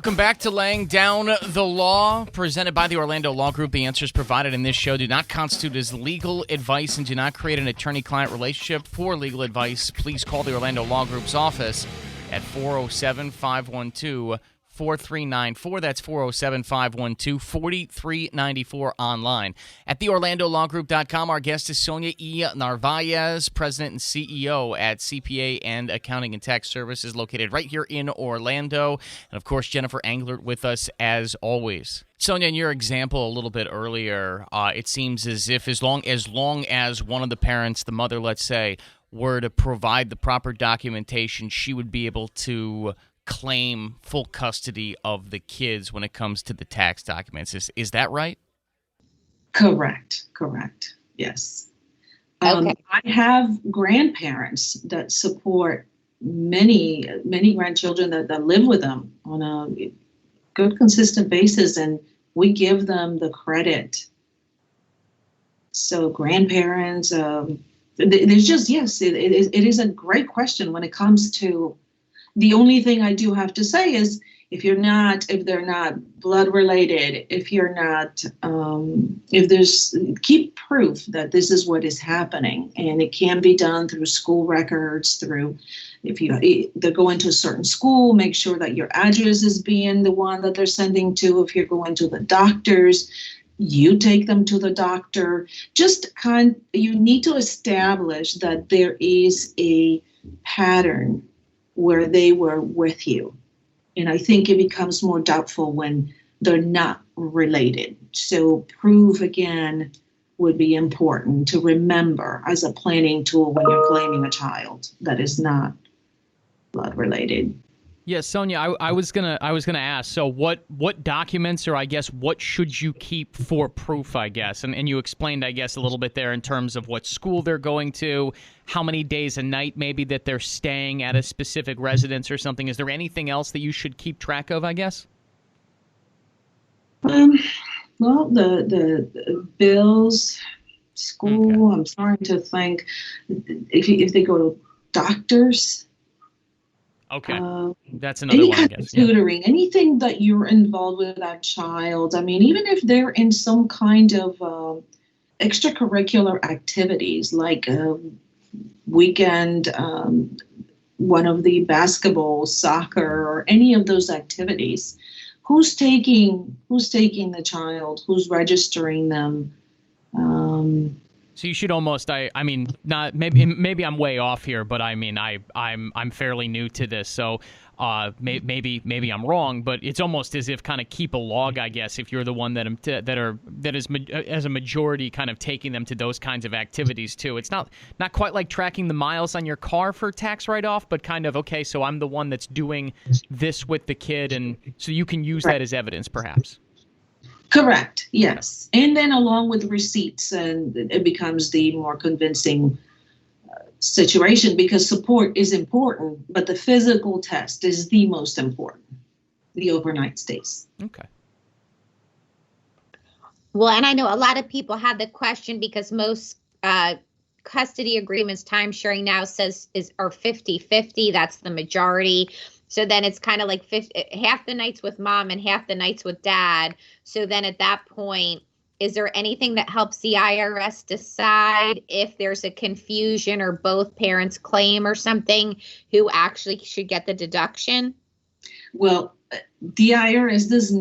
Welcome back to Laying Down the Law, presented by the Orlando Law Group. The answers provided in this show do not constitute as legal advice and do not create an attorney-client relationship. For legal advice, please call the Orlando Law Group's office at 407-512-4394. That's 407-512-4394 online. At theorlandolawgroup.com, our guest is Sonia Narvaez, President and CEO at CPA and Accounting and Tax Services, located right here in Orlando. And, of course, Jennifer Englert with us as always. Sonia, in your example a little bit earlier, it seems as if as long as one of the parents, the mother, let's say, were to provide the proper documentation, she would be able to claim full custody of the kids when it comes to the tax documents. Is that right? Correct. Yes. Okay. I have grandparents that support many grandchildren that live with them on a good, consistent basis, and we give them the credit. So grandparents, there's just, yes, it is a great question when it comes to. The only thing I do have to say is if they're not blood related, keep proof that this is what is happening, and it can be done through school records, if they're going to a certain school, make sure that your address is being the one that they're sending to. If you're going to the doctors, you take them to the doctor. You need to establish that there is a pattern where they were with you. And I think it becomes more doubtful when they're not related. So proof, again, would be important to remember as a planning tool when you're claiming a child that is not blood related. Yes, Sonia, I was gonna ask. So, what documents, or I guess what should you keep for proof? I guess, and you explained, I guess, a little bit there in terms of what school they're going to, how many days a night maybe that they're staying at a specific residence or something. Is there anything else that you should keep track of? I guess. Well, the bills, school. Okay. I'm starting to think if they go to doctors. Okay, that's another one, I guess. Tutoring, anything that you're involved with that child. I mean, even if they're in some kind of extracurricular activities, like a weekend, one of the basketball, soccer, or any of those activities, who's taking the child? Who's registering them? So you should almost, I mean, not maybe I'm way off here, but I mean, I'm fairly new to this, so maybe I'm wrong, but it's almost as if kind of keep a log, I guess, if you're the one that is as a majority kind of taking them to those kinds of activities too. It's not quite like tracking the miles on your car for tax write-off, but kind of, okay, so I'm the one that's doing this with the kid, and so you can use that as evidence, perhaps. Correct. Yes. And then along with receipts, and it becomes the more convincing situation, because support is important, but the physical test is the most important, the overnight stays. Okay. Well, and I know a lot of people have the question because most custody agreements, time sharing now are 50-50. That's the majority. So then it's kind of like half the nights with mom and half the nights with dad. So then at that point, is there anything that helps the IRS decide if there's a confusion or both parents claim or something, who actually should get the deduction? Well, the IRS does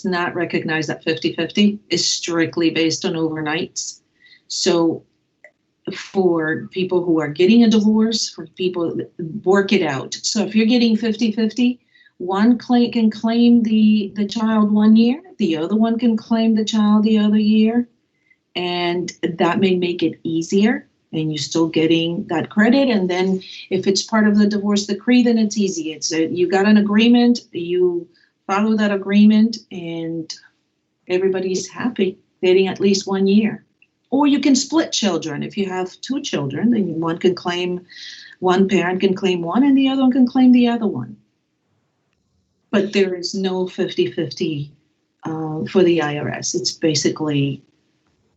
not recognize that 50-50 is strictly based on overnights. So for people who are getting a divorce, for people, work it out. So if you're getting 50-50, one can claim the child 1 year, the other one can claim the child the other year, and that may make it easier, and you're still getting that credit. And then if it's part of the divorce decree, then it's easy. It's you got an agreement, you follow that agreement, and everybody's happy getting at least 1 year. Or you can split children. If you have two children, then one parent can claim one and the other one can claim the other one. But there is no 50-50 for the IRS. It's basically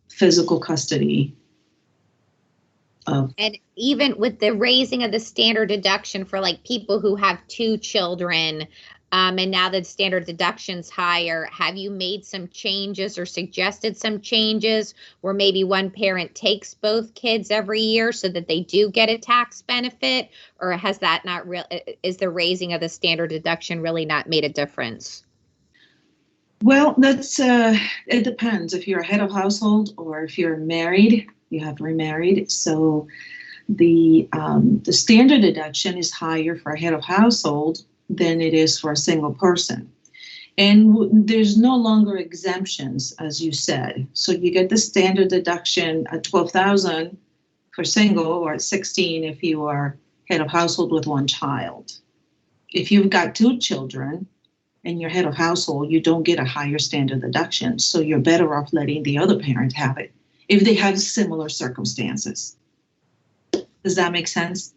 physical custody. And even with the raising of the standard deduction for like people who have two children, And now that standard deduction's higher, have you made some changes or suggested some changes where maybe one parent takes both kids every year so that they do get a tax benefit? Or has that not real? Is the raising of the standard deduction really not made a difference? Well, it depends. If you're a head of household or if you're married, you have remarried. So the standard deduction is higher for a head of household than it is for a single person. And there's no longer exemptions, as you said. So you get the standard deduction at $12,000 for single, or at $16,000 if you are head of household with one child. If you've got two children and you're head of household, you don't get a higher standard deduction. So you're better off letting the other parent have it if they have similar circumstances. Does that make sense?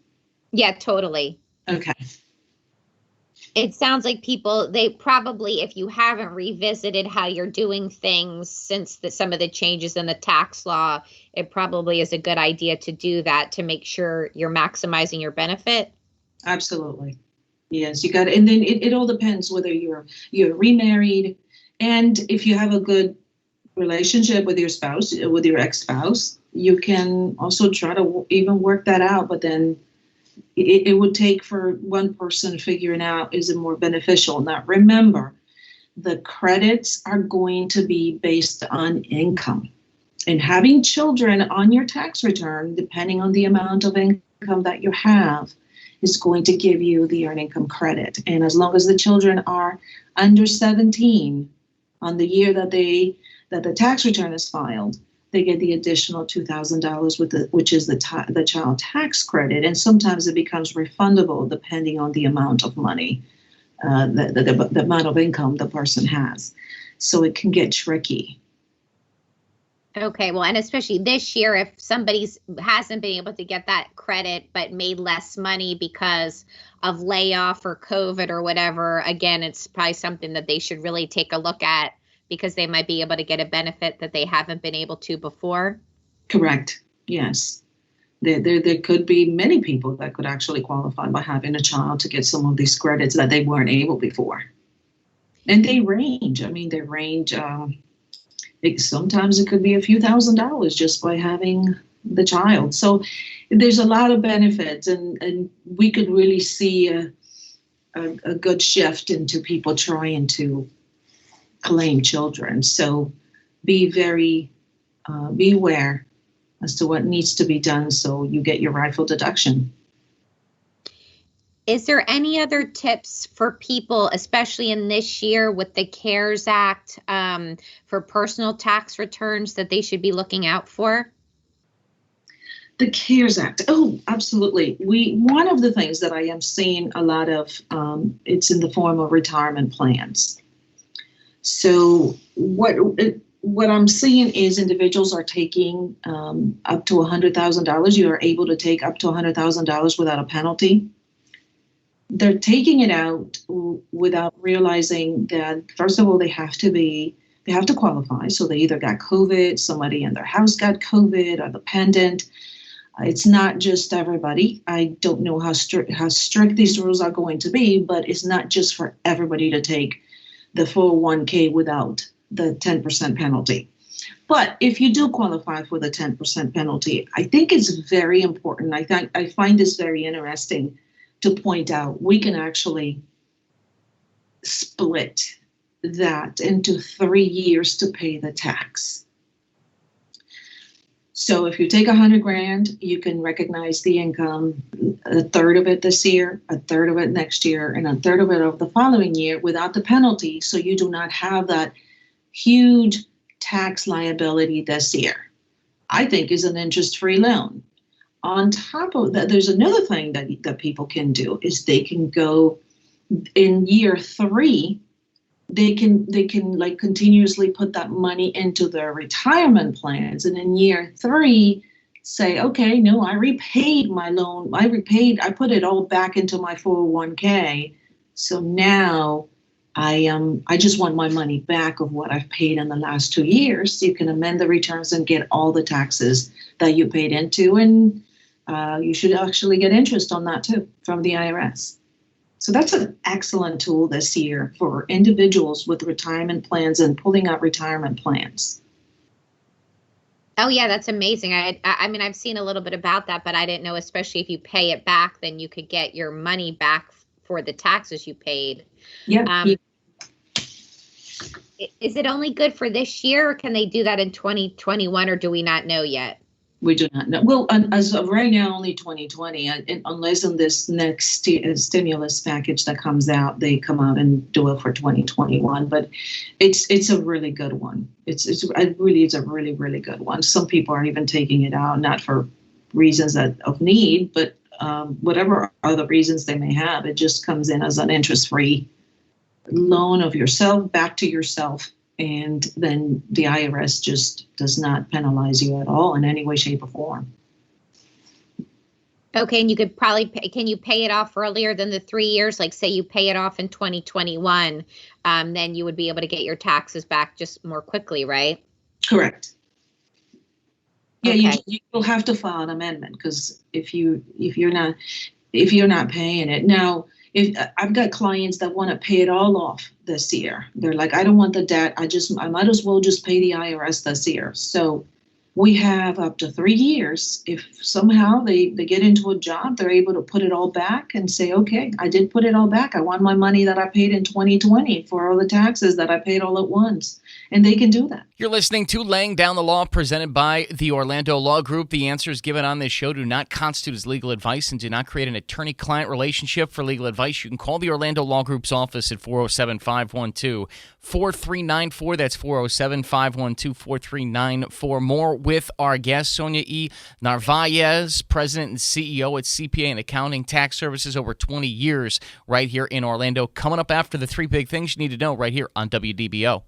Yeah, totally. Okay. It sounds like they probably, if you haven't revisited how you're doing things since some of the changes in the tax law, it probably is a good idea to do that to make sure you're maximizing your benefit. Absolutely. Yes, you got it. And then it all depends whether you're remarried, and if you have a good relationship with your spouse, with your ex-spouse, you can also try to even work that out, but then it would take for one person figuring out, is it more beneficial? Now, remember, the credits are going to be based on income. And having children on your tax return, depending on the amount of income that you have, is going to give you the earned income credit. And as long as the children are under 17 on the year that the tax return is filed, they get the additional $2,000 which is the child tax credit, and sometimes it becomes refundable depending on the amount of money, the amount of income the person has. So it can get tricky. Okay, well, and especially this year, if somebody hasn't been able to get that credit but made less money because of layoff or COVID or whatever, again, it's probably something that they should really take a look at, because they might be able to get a benefit that they haven't been able to before. Correct. Yes. There could be many people that could actually qualify by having a child to get some of these credits that they weren't able before. And they range. I mean, sometimes it could be a few $1,000s just by having the child. So there's a lot of benefits, and we could really see a good shift into people trying to claim children. So be aware as to what needs to be done so you get your rightful deduction. Is there any other tips for people, especially in this year with the CARES Act, for personal tax returns that they should be looking out for? The CARES Act. Oh, absolutely. One of the things that I am seeing a lot of, it's in the form of retirement plans. So what I'm seeing is individuals are taking up to $100,000. You are able to take up to $100,000 without a penalty. They're taking it out without realizing that, first of all, they have to qualify. So they either got COVID, somebody in their house got COVID, or dependent. It's not just everybody. I don't know how strict these rules are going to be, but it's not just for everybody to take the 401k without the 10% penalty. But if you do qualify for the 10% penalty, I think it's very important. I find this very interesting to point out. We can actually split that into 3 years to pay the tax. So if you take $100,000, you can recognize the income, a third of it this year, a third of it next year, and a third of it of the following year without the penalty. So you do not have that huge tax liability this year. I think is an interest-free loan. On top of that, there's another thing that people can do is they can go in year 3. They can like continuously put that money into their retirement plans, and in year 3 say, okay, no, I repaid my loan. I put it all back into my 401k. So now I just want my money back of what I've paid in the last 2 years. You can amend the returns and get all the taxes that you paid into, and you should actually get interest on that too from the IRS. So that's an excellent tool this year for individuals with retirement plans and pulling out retirement plans. Oh yeah, that's amazing. I mean, I've seen a little bit about that, but I didn't know, especially if you pay it back, then you could get your money back for the taxes you paid. Yeah. Is it only good for this year, or can they do that in 2021, or do we not know yet? We do not know. Well, as of right now, only 2020, unless in this next stimulus package that comes out, they come out and do it for 2021. But it's a really good one. It really is a really, really good one. Some people are even taking it out, not for reasons of need, but whatever other reasons they may have. It just comes in as an interest-free loan of yourself back to yourself. And then the IRS just does not penalize you at all in any way, shape, or form. Okay, and you could probably can you pay it off earlier than the 3 years? Like, say you pay it off in 2021, then you would be able to get your taxes back just more quickly, right? Correct. Yeah, Okay. you'll have to file an amendment, because if you're not paying it now. If I've got clients that want to pay it all off this year, they're like, I don't want the debt. I might as well just pay the IRS this year. So we have up to 3 years. If somehow they get into a job, they're able to put it all back and say, okay, I did put it all back. I want my money that I paid in 2020 for all the taxes that I paid all at once. And they can do that. You're listening to Laying Down the Law, presented by the Orlando Law Group. The answers given on this show do not constitute as legal advice and do not create an attorney-client relationship. For legal advice, you can call the Orlando Law Group's office at 407-512-4394. That's 407-512-4394. More with our guest, Sonia Narvaez, President and CEO at CPA and Accounting Tax Services, over 20 years right here in Orlando. Coming up after the three big things you need to know right here on WDBO.